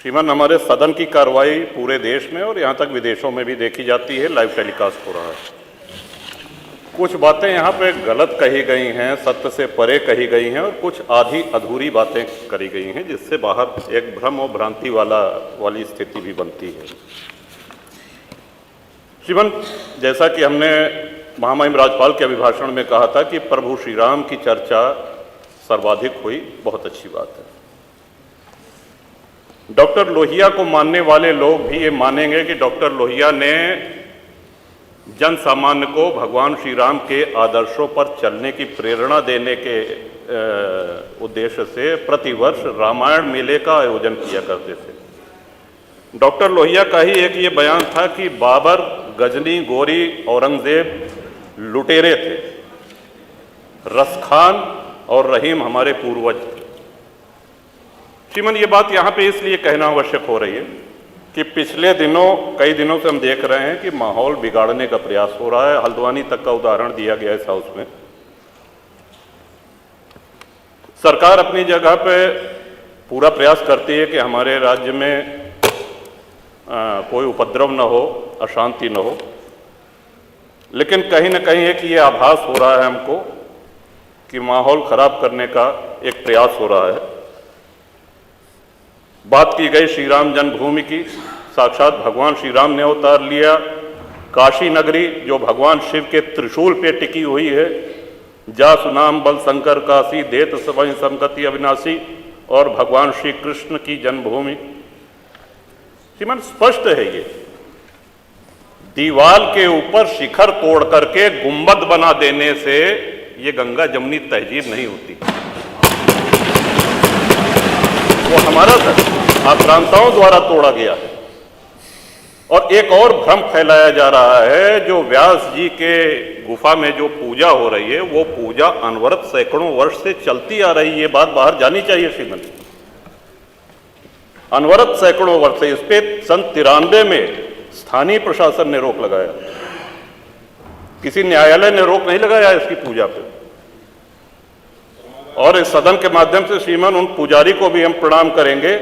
श्रीमान, हमारे सदन की कार्रवाई पूरे देश में और यहाँ तक विदेशों में भी देखी जाती है, लाइव टेलीकास्ट हो रहा है। कुछ बातें यहाँ पे गलत कही गई हैं, सत्य से परे कही गई हैं और कुछ आधी अधूरी बातें करी गई हैं, जिससे बाहर एक भ्रम और भ्रांति वाली स्थिति भी बनती है। श्रीमान, जैसा कि हमने महामहिम राज्यपाल के अभिभाषण में कहा था कि प्रभु श्री राम की चर्चा सर्वाधिक हुई, बहुत अच्छी बात है। डॉक्टर लोहिया को मानने वाले लोग भी ये मानेंगे कि डॉक्टर लोहिया ने जन सामान्य को भगवान श्री राम के आदर्शों पर चलने की प्रेरणा देने के उद्देश्य से प्रतिवर्ष रामायण मेले का आयोजन किया करते थे। डॉक्टर लोहिया का ही एक ये बयान था कि बाबर, गजनी, गोरी, औरंगजेब लुटेरे थे, रसखान और रहीम हमारे पूर्वज थे। श्रीमान, ये बात यहाँ पे इसलिए कहना आवश्यक हो रही है कि पिछले कई दिनों से हम देख रहे हैं कि माहौल बिगाड़ने का प्रयास हो रहा है। हल्द्वानी तक का उदाहरण दिया गया इस हाउस में। सरकार अपनी जगह पे पूरा प्रयास करती है कि हमारे राज्य में कोई उपद्रव न हो, अशांति न हो, लेकिन कहीं न कहीं एक ये आभास हो रहा है हमको कि माहौल खराब करने का एक प्रयास हो रहा है। बात की गई श्री राम जन्मभूमि की, साक्षात भगवान श्री राम ने अवतार लिया। काशी नगरी जो भगवान शिव के त्रिशूल पे टिकी हुई है, जा सुनाम बल शंकर काशी, देत सबहि संगति अविनाशी, और भगवान श्री कृष्ण की जन्मभूमि। श्रीमान, स्पष्ट है ये दीवाल के ऊपर शिखर तोड़ करके गुंबद बना देने से ये गंगा जमुनी तहजीब नहीं होती। वो हमारा धर्म आक्रांताओं द्वारा तोड़ा गया है। और एक और भ्रम फैलाया जा रहा है, जो व्यास जी के गुफा में जो पूजा हो रही है, वो पूजा अनवरत सैकड़ों वर्ष से चलती आ रही है। ये बात बाहर जानी चाहिए श्रीमान। अनवरत सैकड़ों वर्ष से, इस पे सन 93 में स्थानीय प्रशासन ने रोक लगाया, किसी न्यायालय ने रोक नहीं लगाया इसकी पूजा पे। और इस सदन के माध्यम से श्रीमान उन पुजारी को भी हम प्रणाम करेंगे,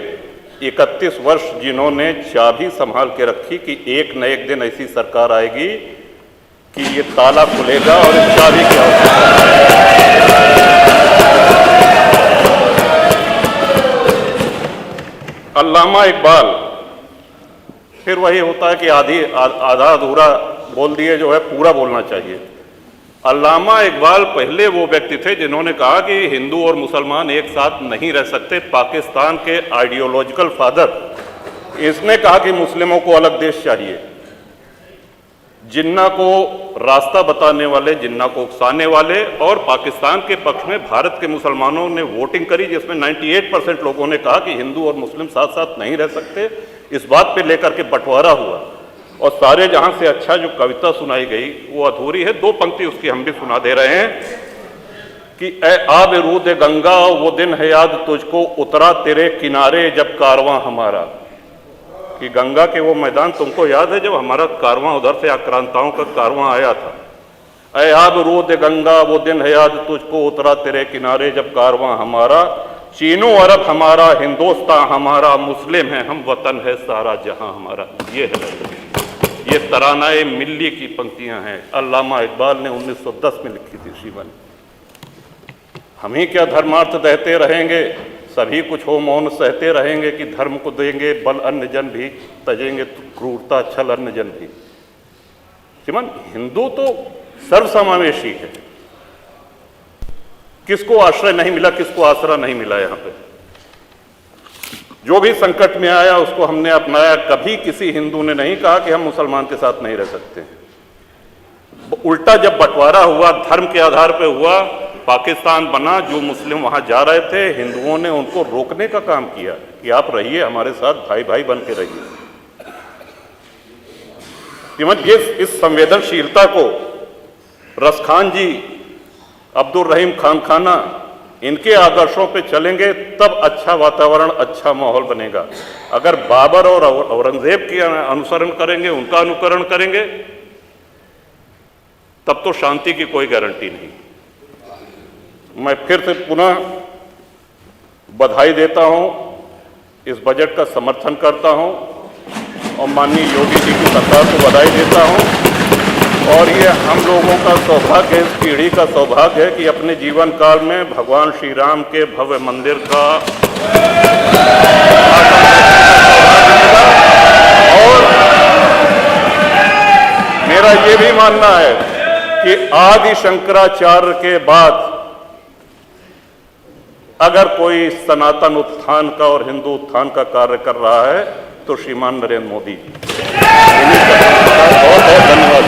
31 वर्ष जिन्होंने चाबी संभाल के रखी कि एक न एक दिन ऐसी सरकार आएगी कि ये ताला खुलेगा और इस चाबी की आवश्यकता अल्लामा इकबाल, फिर वही होता है कि आधा अधूरा बोल दिए जो है पूरा बोलना चाहिए। अल्लामा इकबाल पहले वो व्यक्ति थे जिन्होंने कहा कि हिंदू और मुसलमान एक साथ नहीं रह सकते। पाकिस्तान के आइडियोलॉजिकल फादर, इसने कहा कि मुस्लिमों को अलग देश चाहिए। जिन्ना को रास्ता बताने वाले, जिन्ना को उकसाने वाले, और पाकिस्तान के पक्ष में भारत के मुसलमानों ने वोटिंग करी, जिसमें 98% लोगों ने कहा कि हिंदू और मुस्लिम साथ साथ नहीं रह सकते। इस बात पे लेकर के बंटवारा हुआ और सारे जहां से अच्छा जो कविता सुनाई गई वो अधूरी है। 2 पंक्ति उसकी हम भी सुना दे रहे हैं कि ए आब रूद गंगा, वो दिन है याद तुझको, उतरा तेरे किनारे जब कारवां हमारा। कि गंगा के वो मैदान तुमको याद है जब हमारा कारवां उधर से आक्रांताओं का कारवां आया था। ए आब रूद गंगा, वो दिन है याद तुझको, उतरा तेरे किनारे जब कारवां हमारा। चीनो अरब हमारा, हिंदुस्तान हमारा, मुस्लिम है हम, वतन है सारा जहां हमारा। ये तरानाए मिल्ली की पंक्तियां हैं, अल्लामा इकबाल ने 1910 में लिखी थी श्रीमान। हम ही क्या धर्मार्थ दहते रहेंगे, सभी कुछ हो मौन सहते रहेंगे, कि धर्म को देंगे बल अन्य जन भी, तजेंगे क्रूरता छल अन्य जन भी। श्रीमान, हिंदू तो सर्वसमावेशी है, किसको आश्रय नहीं मिला, किसको आसरा नहीं मिला। यहाँ पे जो भी संकट में आया उसको हमने अपनाया। कभी किसी हिंदू ने नहीं कहा कि हम मुसलमान के साथ नहीं रह सकते हैं। उल्टा जब बंटवारा हुआ, धर्म के आधार पे हुआ, पाकिस्तान बना, जो मुस्लिम वहां जा रहे थे, हिंदुओं ने उनको रोकने का काम किया कि आप रहिए हमारे साथ, भाई भाई बन के रहिए। ये इस संवेदनशीलता को रसखान जी, अब्दुल रहीम खान खाना, इनके आदर्शों पे चलेंगे तब अच्छा वातावरण, अच्छा माहौल बनेगा। अगर बाबर और औरंगजेब के अनुसरण करेंगे, उनका अनुकरण करेंगे, तब तो शांति की कोई गारंटी नहीं। मैं फिर से पुनः बधाई देता हूं इस बजट का समर्थन करता हूं और माननीय योगी जी की सरकार को बधाई देता हूं। और ये हम लोगों का सौभाग्य है, इस पीढ़ी का सौभाग्य है कि अपने जीवन काल में भगवान श्री राम के भव्य मंदिर का और मेरा ये भी मानना है कि आदि शंकराचार्य के बाद अगर कोई सनातन उत्थान का और हिंदू उत्थान का कार्य कर रहा है तो श्रीमान नरेंद्र मोदी जी। बहुत बहुत धन्यवाद।